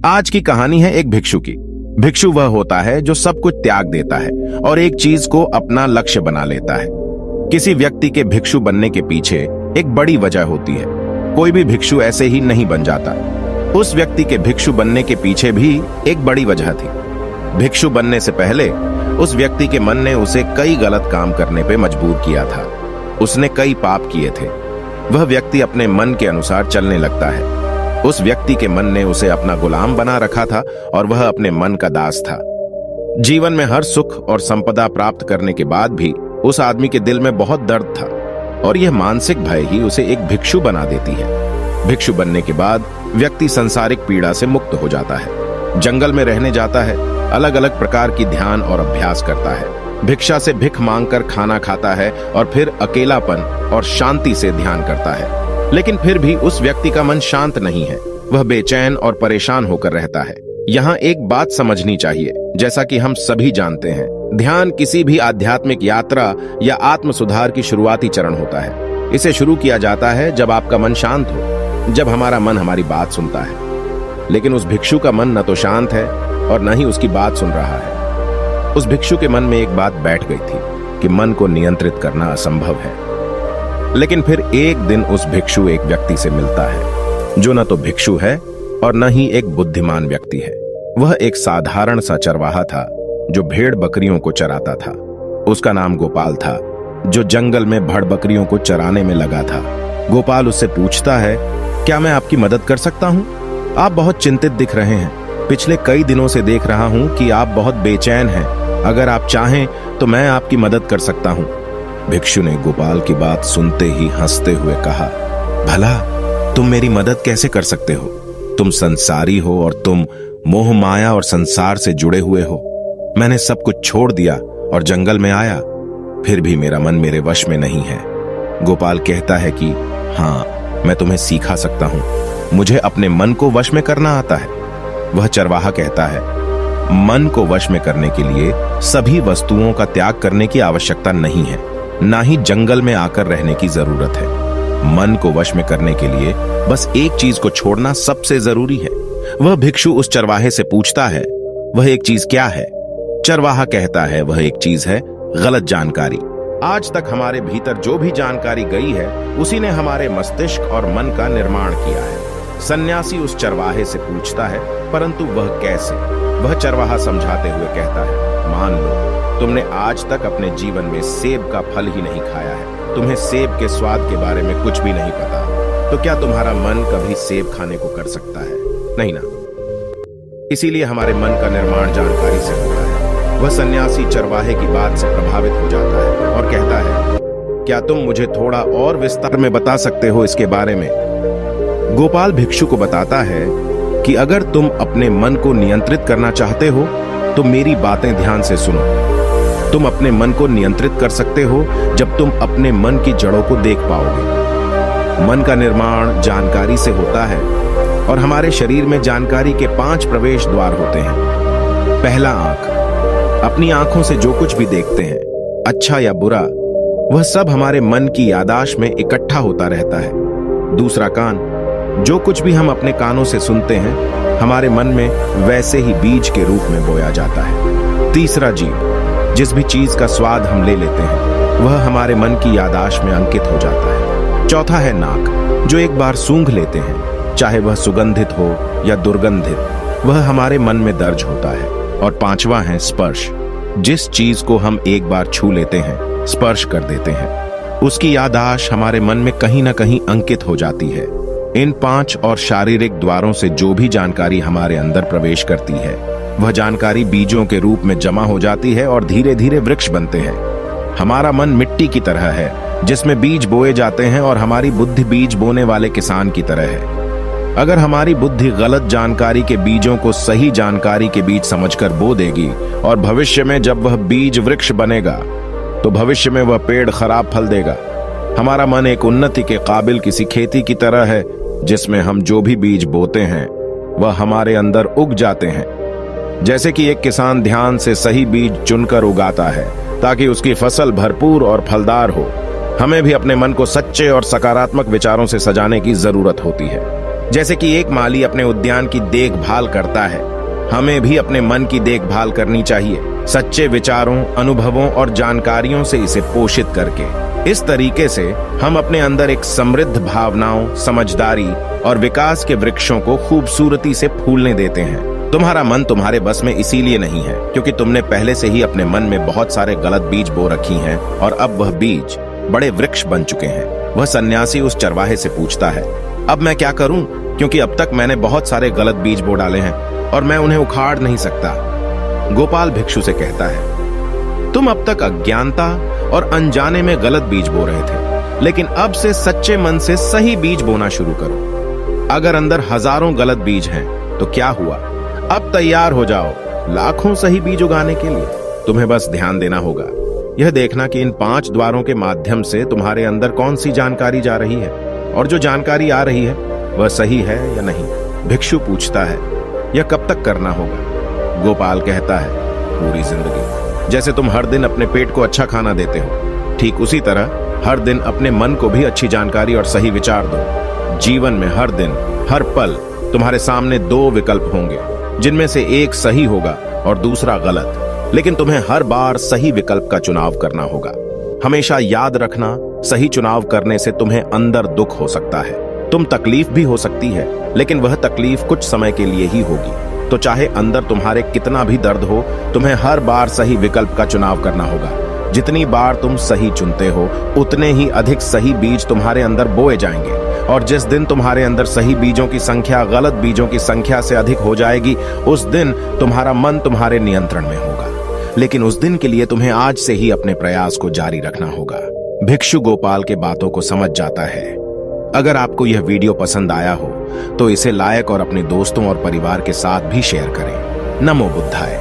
आज की कहानी है एक भिक्षु की। भिक्षु वह होता है जो सब कुछ त्याग देता है और एक चीज को अपना लक्ष्य बना लेता है। किसी व्यक्ति के भिक्षु बनने के पीछे एक बड़ी वजह होती है। कोई भी भिक्षु ऐसे ही नहीं बन जाता। उस व्यक्ति के भिक्षु बनने के पीछे भी एक बड़ी वजह थी। भिक्षु बनने से पहले उस व्यक्ति के मन ने उसे कई गलत काम करने पे मजबूर किया था। उसने कई पाप किए थे। वह व्यक्ति अपने मन के अनुसार चलने लगता है। उस व्यक्ति के मन ने उसे अपना गुलाम बना रखा था और वह अपने मन का दास था। जीवन में हर सुख और संपदा प्राप्त करने के बाद भी उस आदमी के दिल में बहुत दर्द था और यह मानसिक भय ही उसे एक भिक्षु बना देती है। भिक्षु बनने के बाद व्यक्ति सांसारिक पीड़ा से मुक्त हो जाता है, जंगल में रहने जाता है, अलग अलग प्रकार की ध्यान और अभ्यास करता है, भिक्षा से भिख मांगकर खाना खाता है और फिर अकेलापन और शांति से ध्यान करता है। लेकिन फिर भी उस व्यक्ति का मन शांत नहीं है। वह बेचैन और परेशान होकर रहता है। यहाँ एक बात समझनी चाहिए, जैसा कि हम सभी जानते हैं, ध्यान किसी भी आध्यात्मिक यात्रा या आत्म सुधार की शुरुआती चरण होता है। इसे शुरू किया जाता है जब आपका मन शांत हो, जब हमारा मन हमारी बात सुनता है। लेकिन उस भिक्षु का मन न तो शांत है और न ही उसकी बात सुन रहा है। उस भिक्षु के मन में एक बात बैठ गई थी कि मन को नियंत्रित करना असंभव है। लेकिन फिर एक दिन उस भिक्षु एक व्यक्ति से मिलता है जो न तो भिक्षु है और न ही एक बुद्धिमान व्यक्ति है। वह एक साधारण सा चरवाहा था जो भेड़ बकरियों को चराता था। उसका नाम गोपाल था, जो जंगल में भेड़ बकरियों को चराने में लगा था। गोपाल उससे पूछता है, क्या मैं आपकी मदद कर सकता हूँ? आप बहुत चिंतित दिख रहे हैं। पिछले कई दिनों से देख रहा हूँ कि आप बहुत बेचैन हैं। अगर आप चाहें तो मैं आपकी मदद कर सकता हूँ। भिक्षु ने गोपाल की बात सुनते ही हंसते हुए कहा, भला तुम मेरी मदद कैसे कर सकते हो? तुम संसारी हो और तुम मोह माया और संसार से जुड़े हुए हो। मैंने सब कुछ छोड़ दिया और जंगल में आया, फिर भी मेरा मन मेरे वश में नहीं है। गोपाल कहता है कि हाँ, मैं तुम्हें सिखा सकता हूँ। मुझे अपने मन को वश में करना आता है। वह चरवाहा कहता है, मन को वश में करने के लिए सभी वस्तुओं का त्याग करने की आवश्यकता नहीं है, ना ही जंगल में आकर रहने की जरूरत है। मन को वश में करने के लिए बस एक चीज को छोड़ना सबसे जरूरी है। वह भिक्षु उस चरवाहे से पूछता है, वह एक चीज क्या है? चरवाहा कहता है, वह एक चीज है गलत जानकारी। आज तक हमारे भीतर जो भी जानकारी गई है उसी ने हमारे मस्तिष्क और मन का निर्माण किया है। सन्यासी उस चरवाहे से पूछता है, परंतु वह कैसे? वह चरवाहा समझाते हुए कहता है, मान लो तुमने आज तक अपने जीवन में सेब का फल ही नहीं खाया है, तुम्हें सेब के स्वाद के बारे में कुछ भी नहीं पता, तो क्या तुम्हारा मन कभी सेब खाने को कर सकता है? नहीं ना। इसीलिए हमारे मन का निर्माण जानकारी से होता है। वह सन्यासी चरवाहे की बात से प्रभावित हो जाता है और कहता है, क्या तुम मुझे थोड़ा और विस्तार में बता सकते हो इसके बारे में? गोपाल भिक्षु को बताता है कि अगर तुम अपने मन को नियंत्रित करना चाहते हो तो मेरी बातें ध्यान से सुनो। तुम अपने मन को नियंत्रित कर सकते हो जब तुम अपने मन की जड़ों को देख पाओगे। मन का निर्माण जानकारी से होता है और हमारे शरीर में जानकारी के 5 प्रवेश द्वार होते हैं। पहला, आंख। अपनी आंखों से जो कुछ भी देखते हैं, अच्छा या बुरा, वह सब हमारे मन की याददाश्त में इकट्ठा होता रहता है। दूसरा, कान। जो कुछ भी हम अपने कानों से सुनते हैं हमारे मन में वैसे ही बीज के रूप में बोया जाता है। तीसरा, जीभ। जिस भी चीज का स्वाद हम ले लेते हैं वह हमारे मन की याददाश्त में अंकित हो जाता है। चौथा है नाक। जो एक बार सूंघ लेते हैं, चाहे वह सुगंधित हो या दुर्गंधित, वह हमारे मन में दर्ज होता है। और पांचवा है स्पर्श। जिस चीज को हम एक बार छू लेते हैं, स्पर्श कर देते हैं, उसकी याददाश्त हमारे मन में कहीं ना कहीं अंकित हो जाती है। इन 5 और शारीरिक द्वारों से जो भी जानकारी हमारे अंदर प्रवेश करती है वह जानकारी बीजों के रूप में जमा हो जाती है और धीरे धीरे वृक्ष बनते हैं। हमारा मन मिट्टी की तरह है जिसमें बीज बोए जाते हैं और हमारी बुद्धि बीज बोने वाले किसान की तरह है। अगर हमारी बुद्धि गलत जानकारी के बीजों को सही जानकारी के बीज समझकर बो देगी और भविष्य में जब वह बीज वृक्ष बनेगा तो भविष्य में वह पेड़ खराब फल देगा। हमारा मन एक उन्नति के काबिल किसी खेती की तरह है जिसमें हम जो भी बीज बोते हैं वह हमारे अंदर उग जाते हैं। जैसे कि एक किसान ध्यान से सही बीज चुनकर उगाता है ताकि उसकी फसल भरपूर और फलदार हो, हमें भी अपने मन को सच्चे और सकारात्मक विचारों से सजाने की जरूरत होती है। जैसे कि एक माली अपने उद्यान की देखभाल करता है, हमें भी अपने मन की देखभाल करनी चाहिए, सच्चे विचारों, अनुभवों और जानकारियों से इसे पोषित करके। इस तरीके से हम अपने अंदर एक समृद्ध भावनाओं, समझदारी और विकास के वृक्षों को खूबसूरती से फूलने देते हैं। तुम्हारा मन तुम्हारे बस में इसीलिए नहीं है क्योंकि तुमने पहले से ही अपने मन में बहुत सारे गलत बीज बो रखी हैं और अब वह बीज बड़े वृक्ष बन चुके हैं। वह सन्यासी उस चरवाहे से पूछता है, अब मैं क्या करूं, क्योंकि अब तक मैंने बहुत सारे गलत बीज बो डाले हैं और मैं उन्हें उखाड़ नहीं सकता। गोपाल भिक्षु से कहता है, तुम अब तक अज्ञानता और अनजाने में गलत बीज बो रहे थे, लेकिन अब से सच्चे मन से सही बीज बोना शुरू करो। अगर अंदर हजारों गलत बीज हैं तो क्या हुआ, अब तैयार हो जाओ लाखों सही बीज उगाने के लिए। तुम्हें बस ध्यान देना होगा, यह देखना कि इन 5 द्वारों के माध्यम से तुम्हारे अंदर कौन सी जानकारी जा रही है और जो जानकारी आ रही है वह सही है या नहीं। भिक्षु पूछता है, यह कब तक करना होगा? गोपाल कहता है, पूरी जिंदगी। जैसे तुम हर दिन अपने पेट को अच्छा खाना देते हो, ठीक उसी तरह हर दिन अपने मन को भी अच्छी जानकारी और सही विचार दो। जीवन में हर दिन, हर पल तुम्हारे सामने 2 विकल्प होंगे, जिनमें से एक सही होगा और दूसरा गलत, लेकिन तुम्हें हर बार सही विकल्प का चुनाव करना होगा। हमेशा याद रखना, सही चुनाव करने से तुम्हें अंदर दुख हो सकता है, तुम तकलीफ भी हो सकती है, लेकिन वह तकलीफ कुछ समय के लिए ही होगी। तो चाहे अंदर तुम्हारे कितना भी दर्द हो, तुम्हें हर बार सही विकल्प का चुनाव करना होगा। जितनी बार तुम सही चुनते हो, उतने ही अधिक सही बीज तुम्हारे अंदर बोए जाएंगे, और जिस दिन तुम्हारे अंदर सही बीजों की संख्या गलत बीजों की संख्या से अधिक हो जाएगी, उस दिन तुम्हारा मन तुम्हारे नियंत्रण में होगा। लेकिन उस दिन के लिए तुम्हें आज से ही अपने प्रयास को जारी रखना होगा। भिक्षु गोपाल के बातों को समझ जाता है। अगर आपको यह वीडियो पसंद आया हो तो इसे लाइक और अपने दोस्तों और परिवार के साथ भी शेयर करें। नमो बुद्धाय।